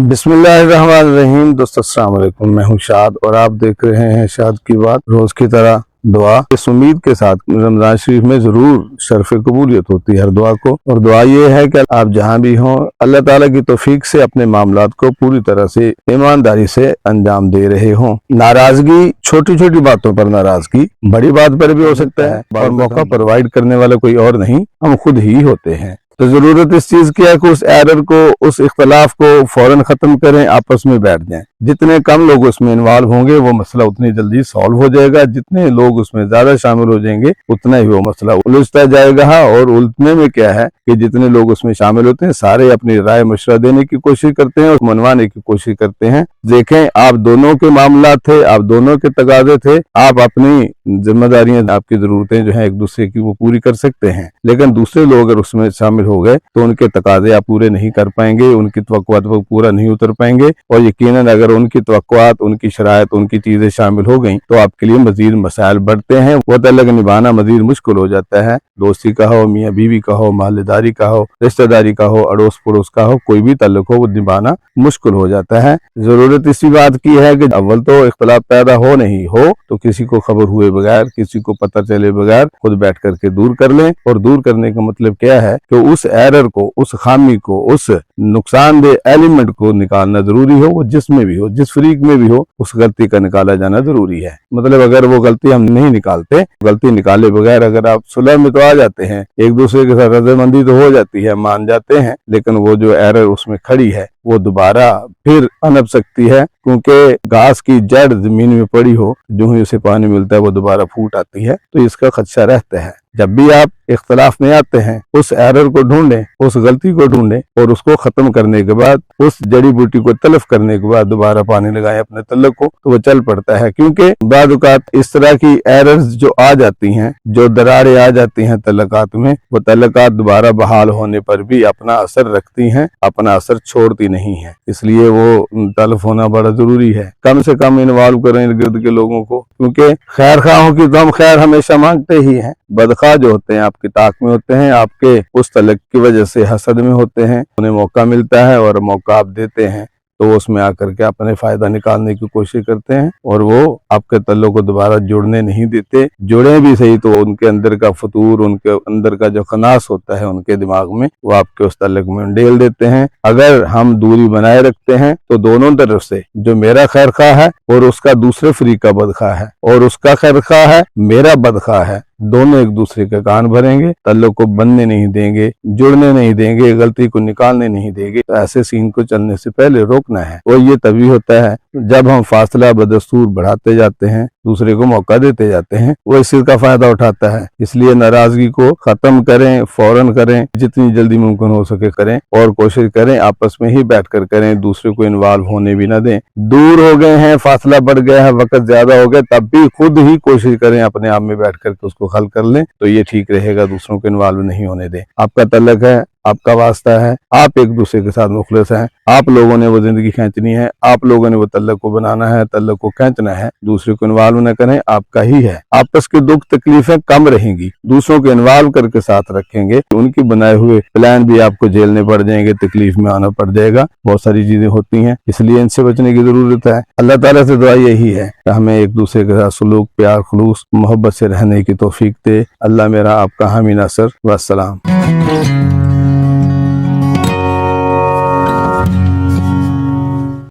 بسم اللہ الرحمن الرحیم۔ دوستو السلام علیکم، میں ہوں شاد اور آپ دیکھ رہے ہیں شاد کی بات۔ روز کی طرح دعا اس امید کے ساتھ رمضان شریف میں ضرور شرف قبولیت ہوتی ہے ہر دعا کو، اور دعا یہ ہے کہ آپ جہاں بھی ہوں اللہ تعالیٰ کی توفیق سے اپنے معاملات کو پوری طرح سے ایمانداری سے انجام دے رہے ہوں۔ ناراضگی چھوٹی چھوٹی باتوں پر ناراضگی بڑی بات پر بھی ہو سکتا ہے، اور موقع پرووائڈ کرنے والا کوئی اور نہیں، ہم خود ہی ہوتے ہیں۔ تو ضرورت اس چیز کی ہے کہ اس ایرر کو، اس اختلاف کو فوراً ختم کریں، آپس میں بیٹھ جائیں۔ جتنے کم لوگ اس میں انوالو ہوں گے وہ مسئلہ اتنی جلدی سالو ہو جائے گا، جتنے لوگ اس میں زیادہ شامل ہو جائیں گے اتنا ہی وہ مسئلہ الجھتا جائے گا۔ اور الجھنے میں کیا ہے کہ جتنے لوگ اس میں شامل ہوتے ہیں سارے اپنی رائے مشورہ دینے کی کوشش کرتے ہیں اور منوانے کی کوشش کرتے ہیں۔ دیکھیں، آپ دونوں کے معاملات تھے، آپ دونوں کے تقاضے تھے، آپ اپنی ذمہ داریاں، آپ کی ضرورتیں جو ہیں ایک دوسرے کی وہ پوری کر سکتے ہیں، لیکن دوسرے لوگ اگر اس میں شامل ہو گئے تو ان کے تقاضے آپ پورے نہیں کر پائیں گے، ان کی توقعات وہ پورا نہیں اتر پائیں گے، اور یقیناً اگر ان کی توقعات، ان کی شرائط، ان کی چیزیں شامل ہو گئیں تو آپ کے لیے مزید مسائل بڑھتے ہیں، وہ تعلق نبھانا مزید مشکل ہو جاتا ہے۔ دوستی کا ہو، میاں بیوی کا ہو، محلے داری کا ہو، رشتہ داری کا ہو، اڑوس پڑوس کا ہو، کوئی بھی تعلق ہو وہ نبھانا مشکل ہو جاتا ہے۔ ضرورت اسی بات کی ہے کہ اول تو اختلاف پیدا ہو نہیں ہو تو کسی کو خبر ہوئے بغیر، کسی کو پتہ چلے بغیر خود بیٹھ کر کے دور کر لیں۔ اور دور کرنے کا مطلب کیا ہے کہ اس ایرر کو، اس خامی کو، اس نقصان دہ ایلیمنٹ کو نکالنا ضروری ہو، وہ جس میں بھی ہو، جس فریق میں بھی ہو، اس غلطی کا نکالا جانا ضروری ہے۔ مطلب اگر وہ غلطی ہم نہیں نکالتے، غلطی نکالے بغیر اگر آپ صلح میں تو آ جاتے ہیں، ایک دوسرے کے ساتھ رضامندی تو ہو جاتی ہے، مان جاتے ہیں، لیکن وہ جو ایرر اس میں کھڑی ہے وہ دوبارہ پھر پنپ سکتی ہے، کیونکہ گھاس کی جڑ زمین میں پڑی ہو، جو ہی اسے پانی ملتا ہے وہ دوبارہ پھوٹ آتی ہے، تو اس کا خدشہ رہتا ہے۔ جب بھی آپ اختلاف میں آتے ہیں اس ایرر کو ڈھونڈیں، اس غلطی کو ڈھونڈیں، اور اس کو ختم کرنے کے بعد، اس جڑی بوٹی کو تلف کرنے کے بعد دوبارہ پانی لگائیں اپنے تعلق کو، تو وہ چل پڑتا ہے۔ کیونکہ بعض اوقات اس طرح کی ایررز جو آ جاتی ہیں، جو دراریں آ جاتی ہیں تعلقات میں، وہ تعلقات دوبارہ بحال ہونے پر بھی اپنا اثر رکھتی ہیں، اپنا اثر چھوڑتی نہیں ہیں، اس لیے وہ تلف ہونا بڑا ضروری ہے۔ کم سے کم انوالو کریں ارد گرد کے لوگوں کو، کیونکہ خیر خواہوں کی تو ہم خیر ہمیشہ مانگتے ہی ہیں، بدخواہ جو ہوتے ہیں آپ کی طاق میں ہوتے ہیں، آپ کے اس تعلق کی وجہ سے حسد میں ہوتے ہیں، انہیں موقع ملتا ہے اور موقع آپ دیتے ہیں تو اس میں آ کر کے اپنے فائدہ نکالنے کی کوشش کرتے ہیں، اور وہ آپ کے تعلق کو دوبارہ جوڑنے نہیں دیتے۔ جوڑیں بھی صحیح تو ان کے اندر کا فطور، ان کے اندر کا جو خناس ہوتا ہے ان کے دماغ میں، وہ آپ کے اس تعلق میں ڈیل دیتے ہیں۔ اگر ہم دوری بنائے رکھتے ہیں تو دونوں طرف سے، جو میرا خیر خواہ ہے اور اس کا دوسرے فریق کا بدخواہ ہے، اور اس کا خیر خواہ ہے، میرا بدخواہ ہے، دونوں ایک دوسرے کے کان بھریں گے، تعلق کو بننے نہیں دیں گے، جڑنے نہیں دیں گے، غلطی کو نکالنے نہیں دیں گے۔ تو ایسے سین کو چلنے سے پہلے روکنا ہے، اور یہ تبھی ہوتا ہے جب ہم فاصلہ بدستور بڑھاتے جاتے ہیں، دوسرے کو موقع دیتے جاتے ہیں، وہ اس چیز کا فائدہ اٹھاتا ہے۔ اس لیے ناراضگی کو ختم کریں، فوراً کریں، جتنی جلدی ممکن ہو سکے کریں، اور کوشش کریں آپس میں ہی بیٹھ کر کریں، دوسرے کو انوالو ہونے بھی نہ دیں۔ دور ہو گئے ہیں، فاصلہ بڑھ گیا ہے، وقت زیادہ ہو گیا، تب بھی خود ہی کوشش کریں اپنے آپ میں بیٹھ کر کے اس کو حل کر لیں، تو یہ ٹھیک رہے گا، دوسروں کو انوالو نہیں ہونے دیں۔ آپ کا تعلق ہے، آپ کا واسطہ ہے، آپ ایک دوسرے کے ساتھ مخلص ہیں، آپ لوگوں نے وہ زندگی کھینچنی ہے، آپ لوگوں نے وہ تعلق کو بنانا ہے، تعلق کو کھینچنا ہے، دوسرے کو انوالو نہ کریں، آپ کا ہی ہے۔ آپس کے دکھ تکلیفیں کم رہیں گی، دوسروں کو انوالو کر کے ساتھ رکھیں گے، ان کی بنائے ہوئے پلان بھی آپ کو جھیلنے پڑ جائیں گے، تکلیف میں آنا پڑ جائے گا، بہت ساری چیزیں ہوتی ہیں، اس لیے ان سے بچنے کی ضرورت ہے۔ اللہ تعالیٰ سے دعا یہی ہے کہ ہمیں ایک دوسرے کے ساتھ سلوک، پیار، خلوص، محبت سے رہنے کی توفیق دے۔ اللہ میرا آپ کا حامی ناصر، والسلام۔